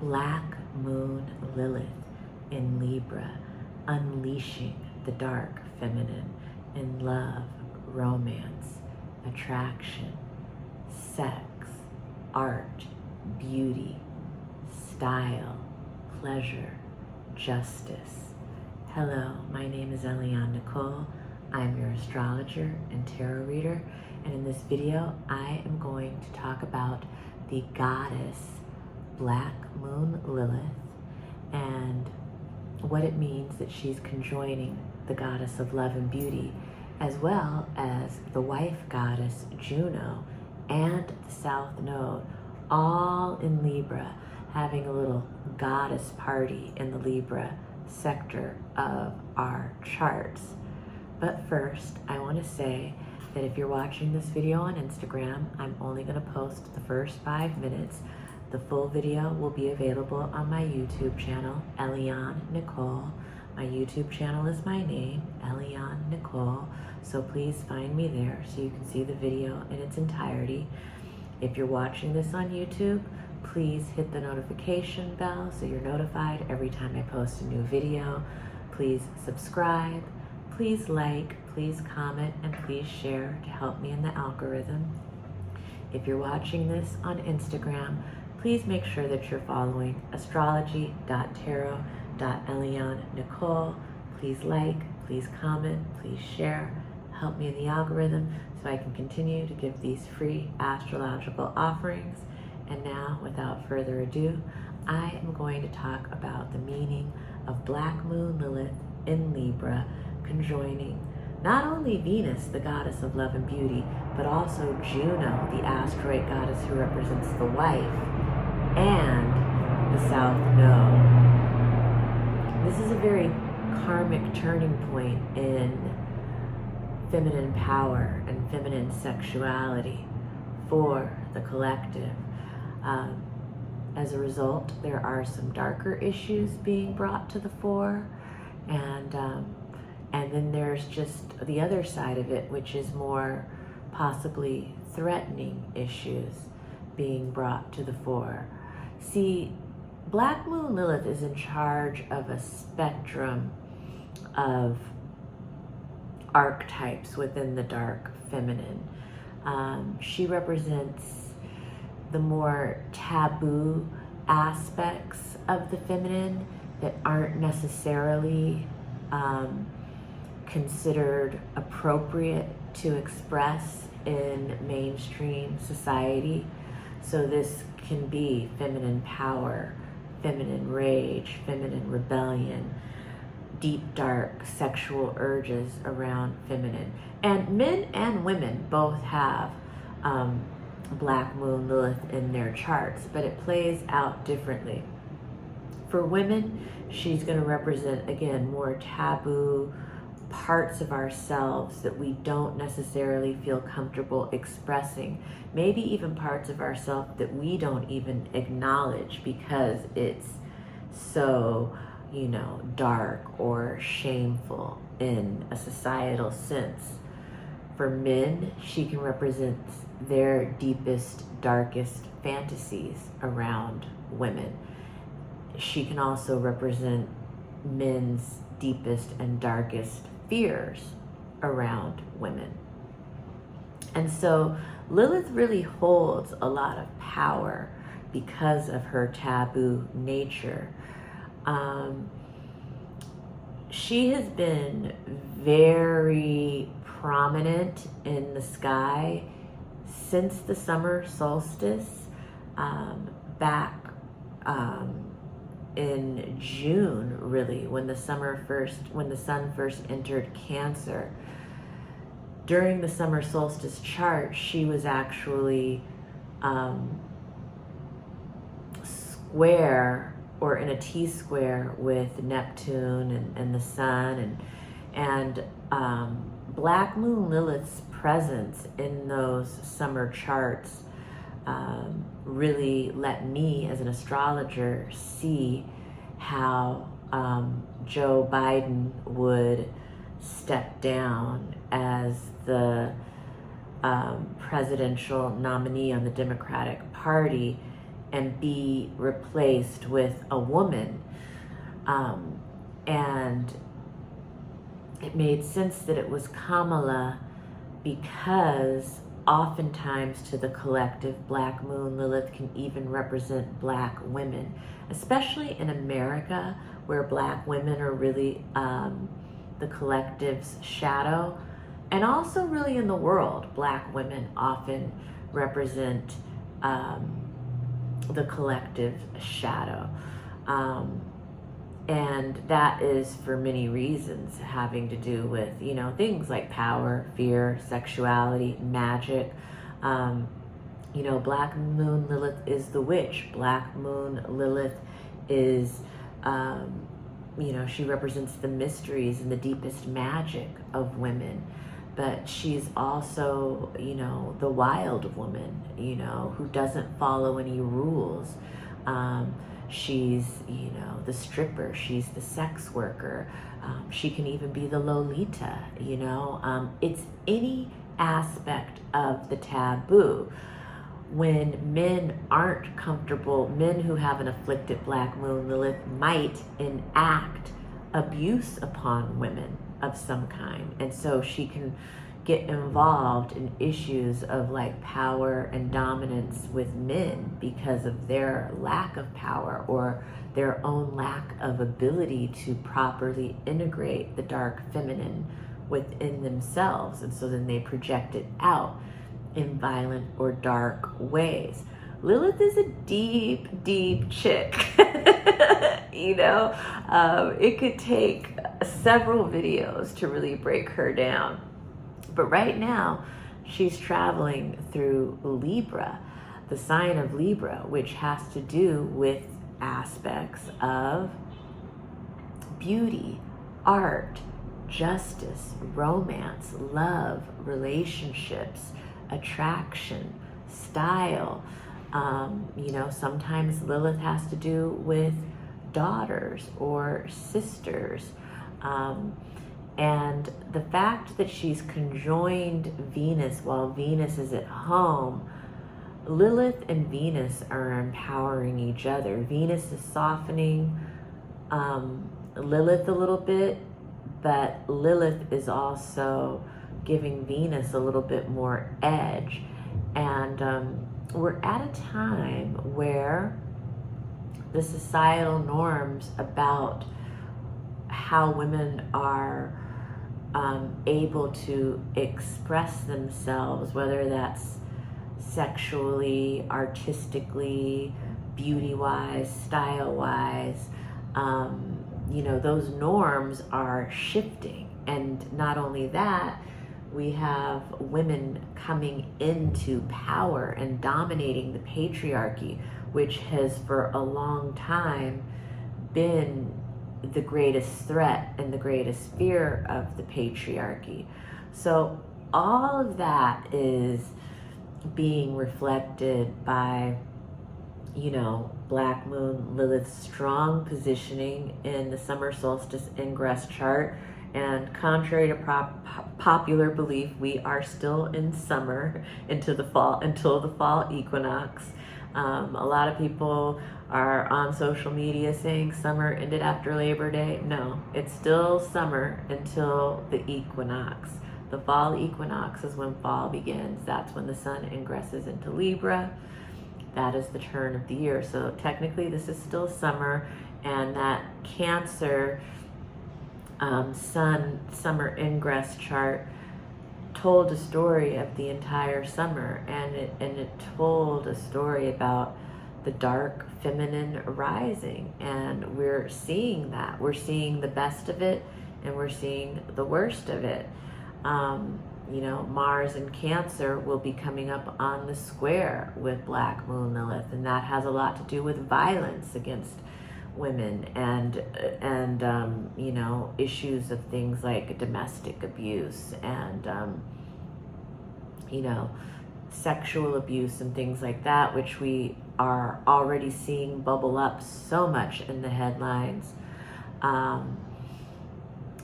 Black Moon Lilith in Libra, unleashing the dark feminine in love, romance, attraction, sex, art, beauty, style, pleasure, justice. Hello, my name is Eliane Nicole. I'm your astrologer and tarot reader, and in this video I am going to talk about the goddess Black Moon Lilith and what it means that she's conjoining the goddess of love and beauty, as well as the wife goddess Juno and the South Node, all in Libra, having a little goddess party in the Libra sector of our charts. But first, I want to say that if you're watching this video on Instagram, I'm only going to post the first 5 minutes. The full video will be available on my YouTube channel, Eliane Nicole. My YouTube channel is my name, Eliane Nicole, so please find me there so you can see the video in its entirety. If you're watching this on YouTube, please hit the notification bell so you're notified every time I post a new video. Please subscribe, please like, please comment, and please share to help me in the algorithm. If you're watching this on Instagram, please make sure that you're following astrology.tarot.Eliane Nicole. Please like, please comment, please share, help me in the algorithm so I can continue to give these free astrological offerings. And now, without further ado, I am going to talk about the meaning of Black Moon Lilith in Libra conjoining not only Venus, the goddess of love and beauty, but also Juno, the asteroid goddess who represents the wife, and the South Node. This is a very karmic turning point in feminine power and feminine sexuality for the collective. As a result, there are some darker issues being brought to the fore, and then there's just the other side of it, which is more possibly threatening issues being brought to the fore. See, Black Moon Lilith is in charge of a spectrum of archetypes within the dark feminine. She represents the more taboo aspects of the feminine that aren't necessarily considered appropriate to express in mainstream society. So this can be feminine power, feminine rage, feminine rebellion, deep, dark sexual urges around feminine. And men and women both have Black Moon Lilith in their charts, but it plays out differently. For women, she's going to represent, again, more taboo parts of ourselves that we don't necessarily feel comfortable expressing. Maybe even parts of ourselves that we don't even acknowledge because it's so, dark or shameful in a societal sense. For men, she can represent their deepest, darkest fantasies around women. She can also represent men's deepest and darkest fears around women. And so Lilith really holds a lot of power because of her taboo nature. She has been very prominent in the sky since the summer solstice, back in June, really, when the sun first entered Cancer. During the summer solstice chart, she was actually square, or in a T-square with Neptune and the sun, and Black Moon Lilith's presence in those summer charts really let me, as an astrologer, see how Joe Biden would step down as the presidential nominee on the Democratic Party and be replaced with a woman. And it made sense that it was Kamala because oftentimes to the collective, Black Moon Lilith can even represent Black women, especially in America where Black women are really the collective's shadow. And also really in the world, Black women often represent the collective shadow. And that is for many reasons, having to do with, you know, things like power, fear, sexuality, magic. You know, Black Moon Lilith is the witch. Black Moon Lilith is, you know, she represents the mysteries and the deepest magic of women. But she's also, you know, the wild woman, you know, who doesn't follow any rules. She's, you know, the stripper. She's the sex worker. She can even be the Lolita, you know. It's any aspect of the taboo. When men aren't comfortable, men who have an afflicted Black Moon Lilith might enact abuse upon women of some kind. And so she can get involved in issues of like power and dominance with men because of their lack of power or their own lack of ability to properly integrate the dark feminine within themselves. And so then they project it out in violent or dark ways. Lilith is a deep, deep chick. You know, it could take several videos to really break her down. But right now, she's traveling through Libra, the sign of Libra, which has to do with aspects of beauty, art, justice, romance, love, relationships, attraction, style. You know, sometimes Lilith has to do with daughters or sisters. And the fact that she's conjoined Venus while Venus is at home, Lilith and Venus are empowering each other. Venus is softening Lilith a little bit, but Lilith is also giving Venus a little bit more edge. And we're at a time where the societal norms about how women are able to express themselves, whether that's sexually, artistically, beauty-wise, style-wise, you know, those norms are shifting. And not only that, we have women coming into power and dominating the patriarchy, which has for a long time been the greatest threat and the greatest fear of the patriarchy. So all of that is being reflected by, you know, Black Moon Lilith's strong positioning in the summer solstice ingress chart. And contrary to popular belief, we are still in summer until the fall equinox. A lot of people are on social media saying summer ended after Labor Day. No, it's still summer until the equinox. The fall equinox is when fall begins. That's when the sun ingresses into Libra. That is the turn of the year. So technically this is still summer, and that Cancer sun summer ingress chart told a story of the entire summer, and it told a story about the dark feminine rising, and we're seeing that. We're seeing the best of it, and we're seeing the worst of it. You know, Mars in Cancer will be coming up on the square with Black Moon Lilith, and that has a lot to do with violence against women and you know, issues of things like domestic abuse and you know, sexual abuse and things like that, which we are already seeing bubble up so much in the headlines.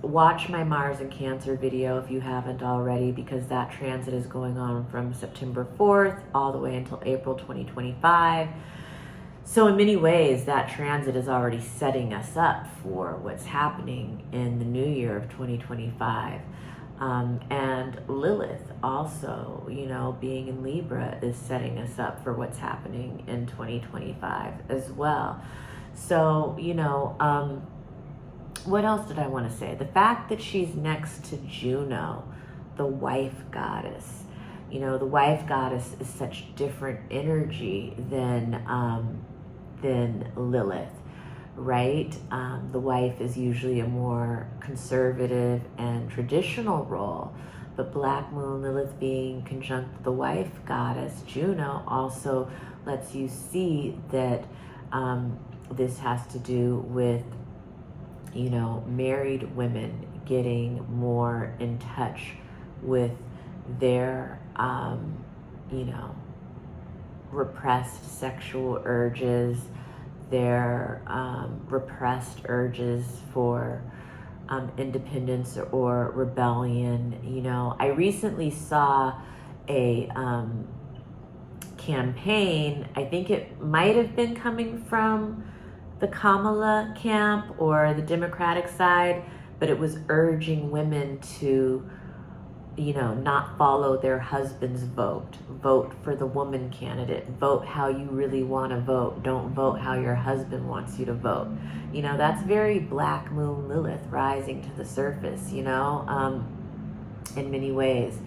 Watch my Mars and Cancer video if you haven't already, because that transit is going on from September 4th all the way until April 2025. So in many ways, that transit is already setting us up for what's happening in the new year of 2025. And Lilith also, you know, being in Libra is setting us up for what's happening in 2025 as well. So, you know, what else did I want to say? The fact that she's next to Juno, the wife goddess. You know, the wife goddess is such different energy than Lilith, right? The wife is usually a more conservative and traditional role, but Black Moon Lilith being conjunct with the wife goddess Juno also lets you see that this has to do with, you know, married women getting more in touch with their, you know, repressed sexual urges, their repressed urges for independence or rebellion. You know, I recently saw a campaign, I think it might have been coming from the Kamala camp or the Democratic side, but it was urging women to, you know, not follow their husband's vote. Vote for the woman candidate. Vote how you really want to vote. Don't vote how your husband wants you to vote. You know, that's very Black Moon Lilith rising to the surface, you know, in many ways.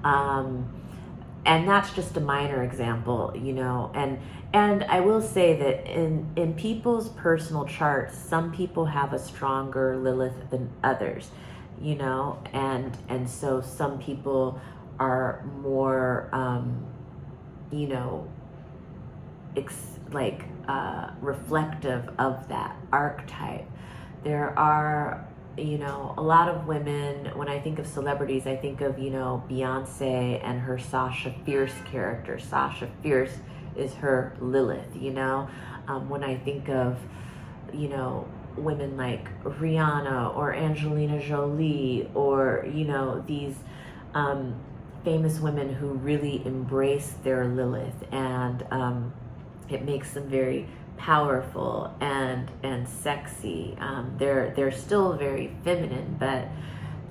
And that's just a minor example, you know, and I will say that in people's personal charts, some people have a stronger Lilith than others, you know, and so some people are more, you know, reflective of that archetype. There are, you know, a lot of women, when I think of celebrities, I think of, you know, Beyonce and her Sasha Fierce character. Sasha Fierce is her Lilith, you know. When I think of, you know, women like Rihanna or Angelina Jolie or, you know, these famous women who really embrace their Lilith, and it makes them very powerful and sexy. They're still very feminine, but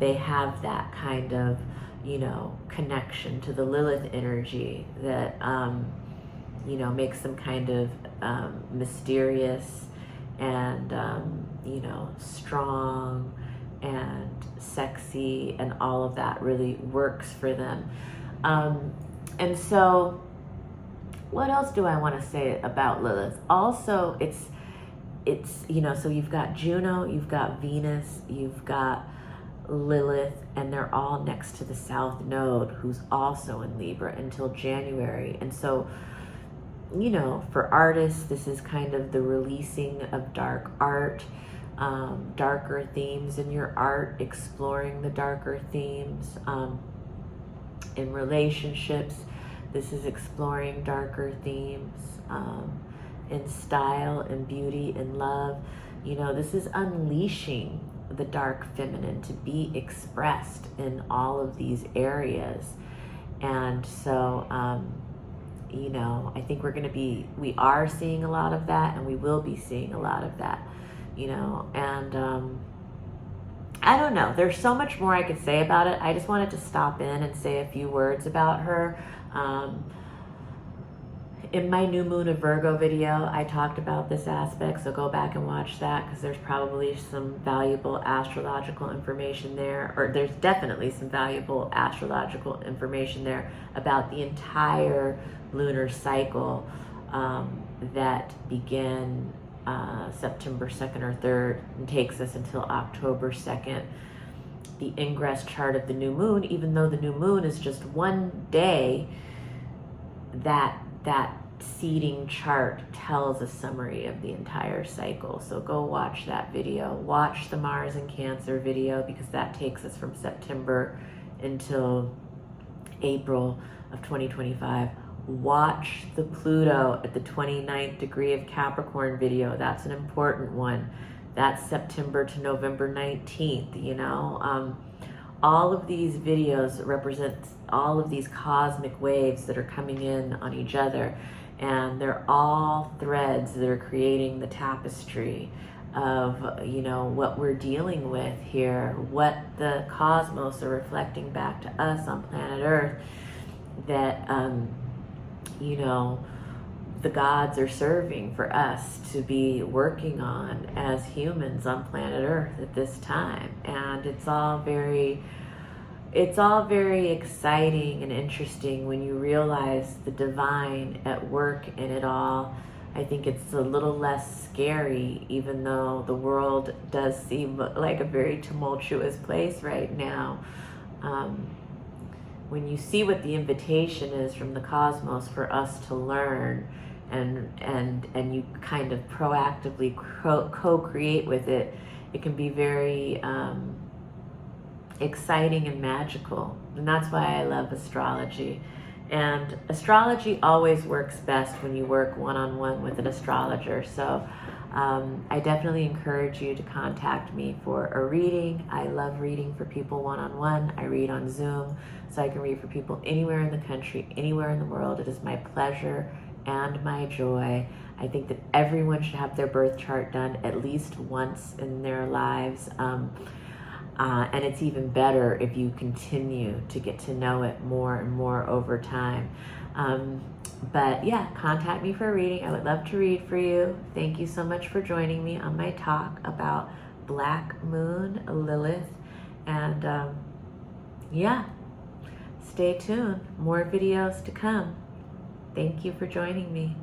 they have that kind of, you know, connection to the Lilith energy that you know, makes them kind of mysterious and you know, strong and sexy, and all of that really works for them. And so what else do I want to say about Lilith? Also, it's, you know, so you've got Juno, you've got Venus, you've got Lilith, and they're all next to the South Node, who's also in Libra until January. And so, you know, for artists, this is kind of the releasing of dark art, darker themes in your art, exploring the darker themes. In relationships, this is exploring darker themes, in style and beauty and love. You know, this is unleashing the dark feminine to be expressed in all of these areas. And so, you know, I think we are seeing a lot of that, and we will be seeing a lot of that, you know, and I don't know. There's so much more I could say about it. I just wanted to stop in and say a few words about her. In my New Moon of Virgo video, I talked about this aspect, so go back and watch that, because there's probably some valuable astrological information there, or there's definitely some valuable astrological information there about the entire lunar cycle that began September 2nd or 3rd and takes us until October 2nd. The ingress chart of the new moon, even though the new moon is just one day, that seeding chart tells a summary of the entire cycle. So go watch that video. Watch the Mars and Cancer video, because that takes us from September until April of 2025. Watch the Pluto at the 29th degree of Capricorn video. That's an important one. That's September to November 19th, you know. All of these videos represent all of these cosmic waves that are coming in on each other. and they're all threads that are creating the tapestry of, you know, what we're dealing with here, what the cosmos are reflecting back to us on planet Earth, that you know, the gods are serving for us to be working on as humans on planet Earth at this time. And it's all very exciting and interesting when you realize the divine at work in it all. I think it's a little less scary, even though the world does seem like a very tumultuous place right now. When you see what the invitation is from the cosmos for us to learn, and you kind of proactively co-create with it, it can be very exciting and magical. And that's why I love astrology. And astrology always works best when you work one-on-one with an astrologer. So I definitely encourage you to contact me for a reading. I love reading for people one-on-one. I read on Zoom, so I can read for people anywhere in the country, anywhere in the world. It is my pleasure and my joy. I think that everyone should have their birth chart done at least once in their lives. And it's even better if you continue to get to know it more and more over time. But yeah, contact me for a reading. I would love to read for you. Thank you so much for joining me on my talk about Black Moon Lilith. And yeah, stay tuned. More videos to come. Thank you for joining me.